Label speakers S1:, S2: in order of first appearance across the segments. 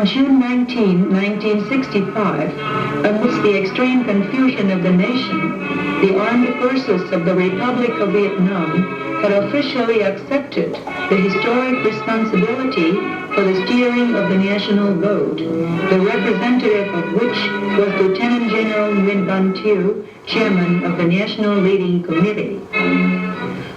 S1: June 19, 1965, amidst the extreme confusion of the nation, the armed forces of the Republic of Vietnam had officially accepted the historic responsibility for the steering of the national vote, the representative of which was Lieutenant General Nguyen Van Thieu, chairman of the National Leading Committee.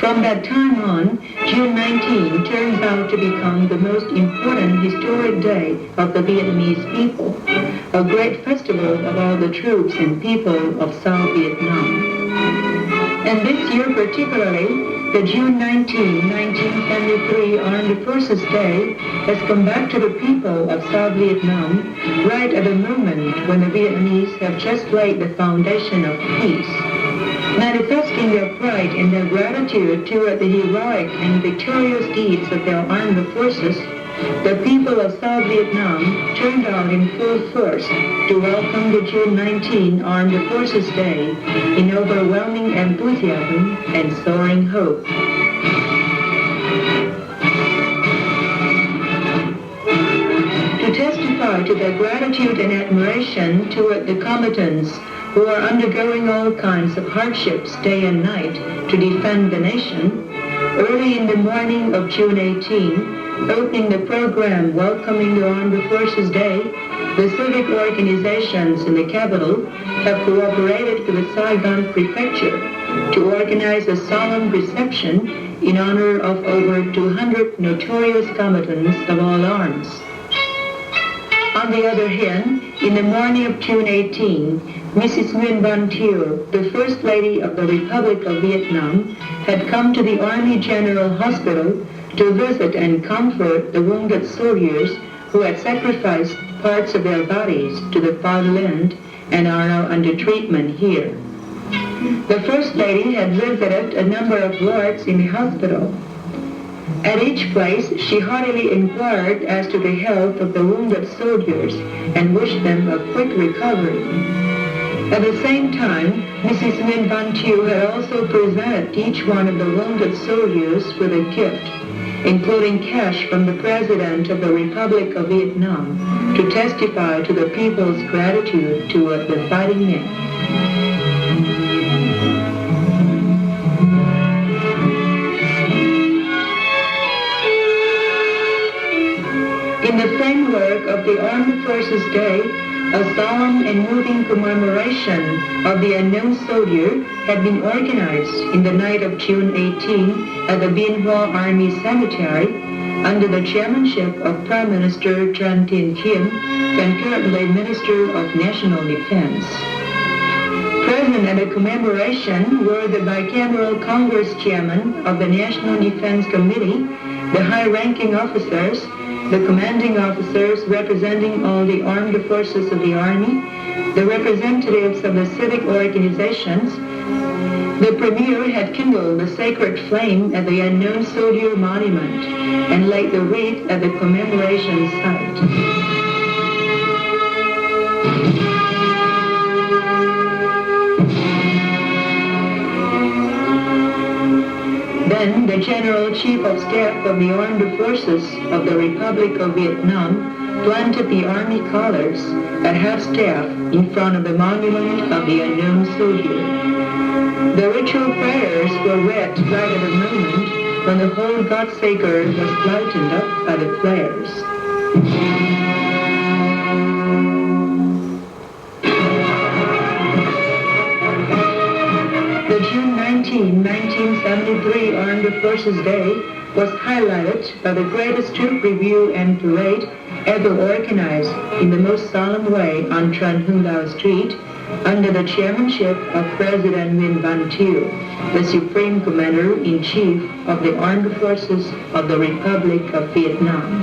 S1: From that time on, June 19 turns out to become the most important historic day of the Vietnamese people, a great festival of all the troops and people of South Vietnam. And this year particularly, the June 19, 1973 Armed Forces Day has come back to the people of South Vietnam right at a moment when the Vietnamese have just laid the foundation of peace. Manifesting their pride and their gratitude toward the heroic and victorious deeds of their armed forces, the people of South Vietnam turned out in full force to welcome the June 19 Armed Forces Day in overwhelming enthusiasm and soaring hope. To testify to their gratitude and admiration toward the combatants who are undergoing all kinds of hardships day and night to defend the nation, Early in the morning of June 18, opening the program welcoming the Armed Forces Day, the civic organizations in the capital have cooperated with the Saigon Prefecture to organize a solemn reception in honor of over 200 notorious combatants of all arms. On the other hand, in the morning of June 18, Mrs. Nguyen Van Thieu, the First Lady of the Republic of Vietnam, had come to the Army General Hospital to visit and comfort the wounded soldiers who had sacrificed parts of their bodies to the fatherland and are now under treatment here. The First Lady had visited a number of wards in the hospital. At each place, she heartily inquired as to the health of the wounded soldiers and wished them a quick recovery. At the same time, Mrs. Nguyen Van Thieu had also presented each one of the wounded soldiers with a gift, including cash from the President of the Republic of Vietnam, to testify to the people's gratitude toward the fighting men. In the framework of the Armed Forces Day, a solemn and moving commemoration of the unknown soldier had been organized in the night of June 18 at the Bien Hoa Army Cemetery under the chairmanship of Prime Minister Tran Tin Kim, concurrently Minister of National Defense. Present at the commemoration were the bicameral Congress Chairman of the National Defense Committee, the high-ranking officers, the commanding officers representing all the armed forces of the Army, the representatives of the civic organizations. The Premier had kindled the sacred flame at the Unknown Soldier Monument and laid the wreath at the commemoration site. Then the General Chief of Staff of the Armed Forces of the Republic of Vietnam planted the Army colors at half-staff in front of the monument of the unknown soldier. The ritual prayers were read right at the moment when the whole Godsaker was lightened up by the flares. The June 19, 1973 Armed Forces Day was highlighted by the greatest troop review and parade ever organized in the most solemn way on Tran Hung Dao Street under the chairmanship of President Nguyen Van Thieu, the Supreme Commander-in-Chief of the Armed Forces of the Republic of Vietnam.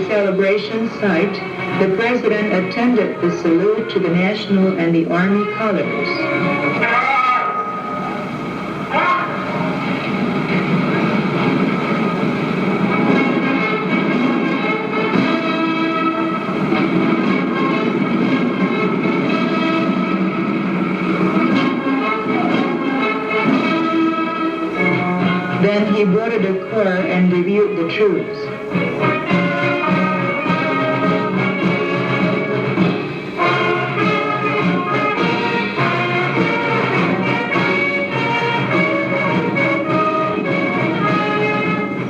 S1: Celebration site, the President attended the salute to the national and the Army colors. Then he boarded a car and reviewed the troops.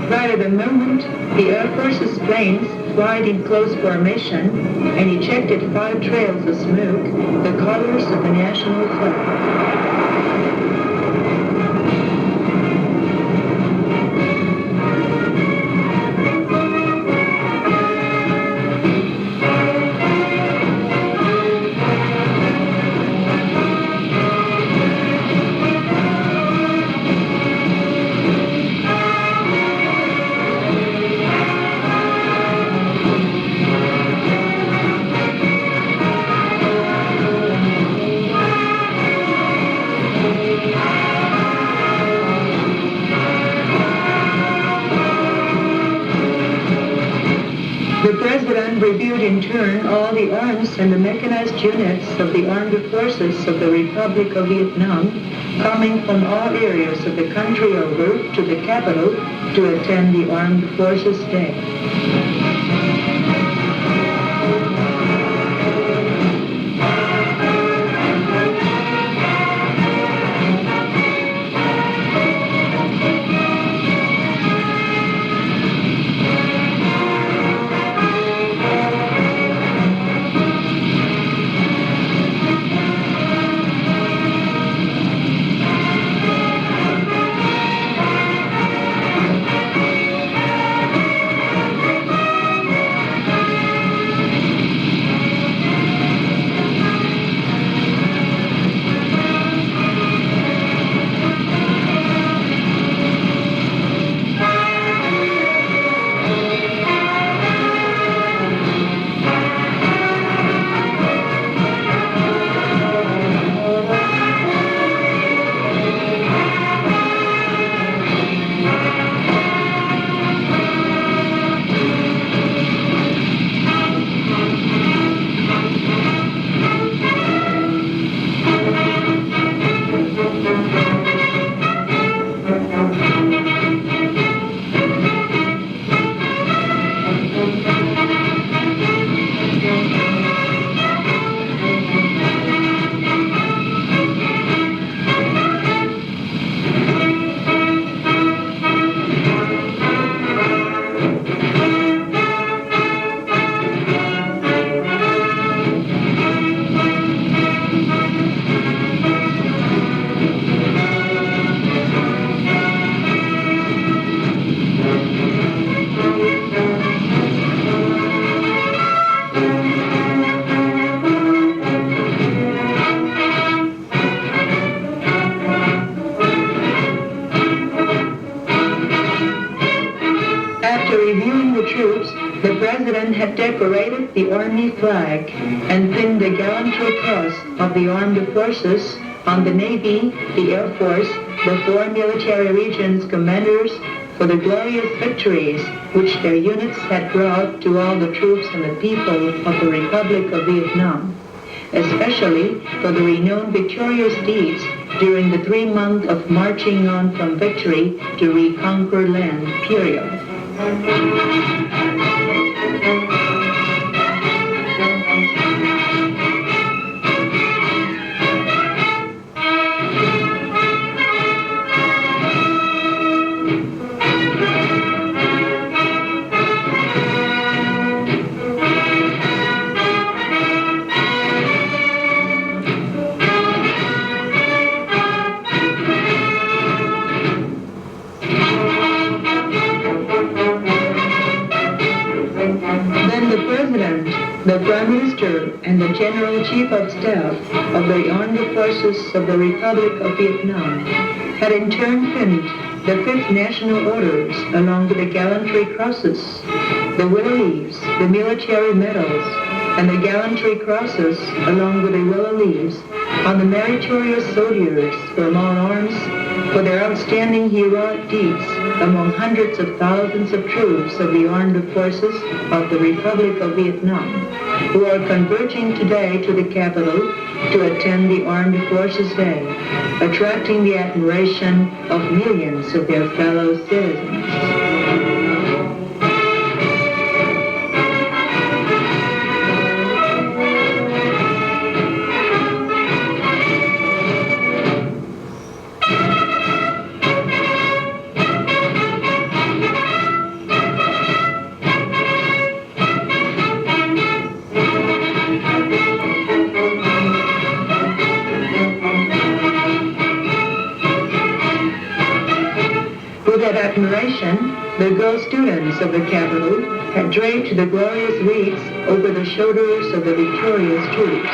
S1: Right at the moment, the Air Force's planes flied in close formation and ejected 5 trails of smoke, the colors of the national flag. The President reviewed in turn all the arms and the mechanized units of the armed forces of the Republic of Vietnam, coming from all areas of the country over to the capital to attend the Armed Forces Day. The President had decorated the Army flag and pinned the gallantry cross of the armed forces on the Navy, the Air Force, the four military regions' commanders for the glorious victories which their units had brought to all the troops and the people of the Republic of Vietnam, especially for the renowned victorious deeds during the 3 months of marching on from victory to reconquer land, period. The Prime Minister and the General Chief of Staff of the Armed Forces of the Republic of Vietnam had in turn pinned the 5th National Orders along with the gallantry crosses, the willow leaves, the military medals, and the gallantry crosses along with the willow leaves on the meritorious soldiers from all arms for their outstanding heroic deeds among hundreds of thousands of troops of the armed forces of the Republic of Vietnam, who are converging today to the capital to attend the Armed Forces Day, attracting the admiration of millions of their fellow citizens. Admiration, the girl students of the capital had draped the glorious wreaths over the shoulders of the victorious troops.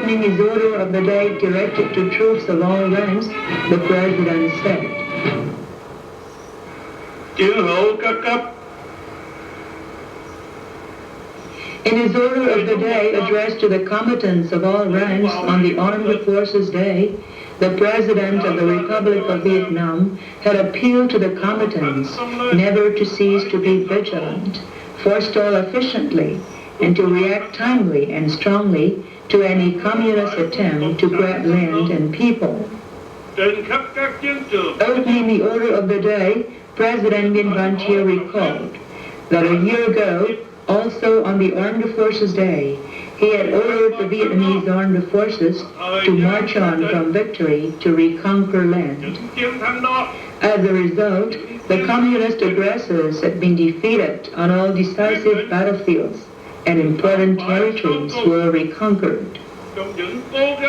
S1: His his order of the day directed to troops of all ranks, the President said,
S2: Chiến hữu các cấp.
S1: In his order of the day addressed to the combatants of all ranks on the Armed Forces Day, the President of the Republic of Vietnam had appealed to the combatants never to cease to be vigilant, forestall efficiently, and to react timely and strongly to any communist attempt to grab land and people. Opening the order of the day, President Nguyen Van Thieu recalled that a year ago, also on the Armed Forces Day, he had ordered the Vietnamese Armed Forces to march on from victory to reconquer land. As a result, the communist aggressors had been defeated on all decisive battlefields, and important territories were reconquered.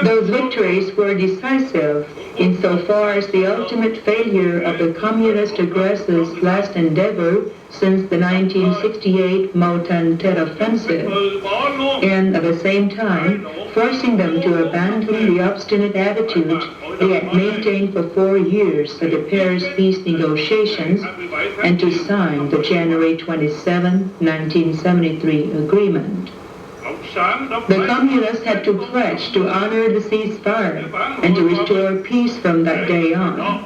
S1: Those victories were decisive insofar as the ultimate failure of the communist aggressors' last endeavor since the 1968 Mau Tan Tet offensive, and at the same time forcing them to abandon the obstinate attitude they had maintained for 4 years at the Paris peace negotiations and to sign the January 27, 1973 agreement. The communists had to pledge to honor the ceasefire and to restore peace from that day on.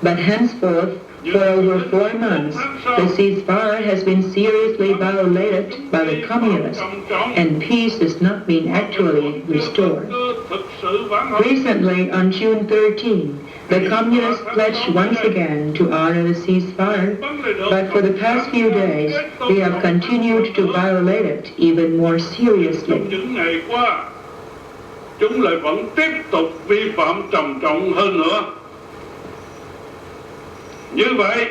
S1: But henceforth, for over 4 months, the ceasefire has been seriously violated by the communists, and peace has not been actually restored. Recently, on June 13, the communists pledged once again to honor the ceasefire, but for the past few days, they have continued to violate it even more seriously.
S2: Chúng lại vẫn tiếp tục vi phạm trầm trọng hơn nữa. Như vậy,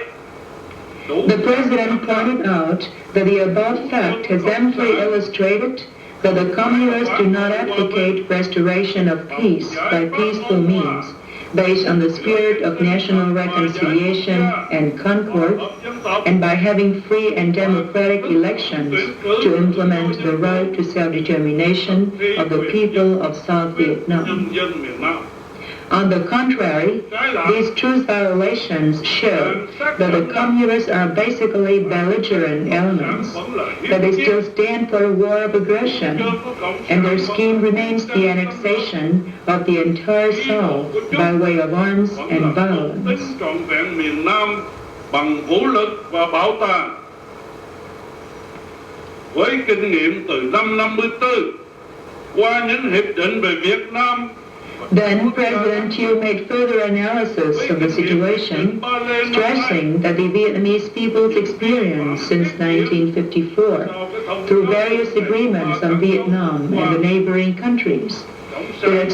S1: the President pointed out that the above fact has amply illustrated that the communists do not advocate restoration of peace by peaceful means, based on the spirit of national reconciliation and concord, and by having free and democratic elections to implement the right to self-determination of the people of South Vietnam. On the contrary, these truth violations show that the communists are basically belligerent elements, that they still stand for a war of aggression, and their scheme remains the annexation of the entire South by way of arms and violence.
S2: Bằng vũ lực và bảo tàng. Với kinh nghiệm từ năm 54 qua những hiệp định về Việt Nam.
S1: Then President Thieu made further analysis of the situation, stressing that the Vietnamese people's experience since 1954, through various agreements on Vietnam and the neighboring countries,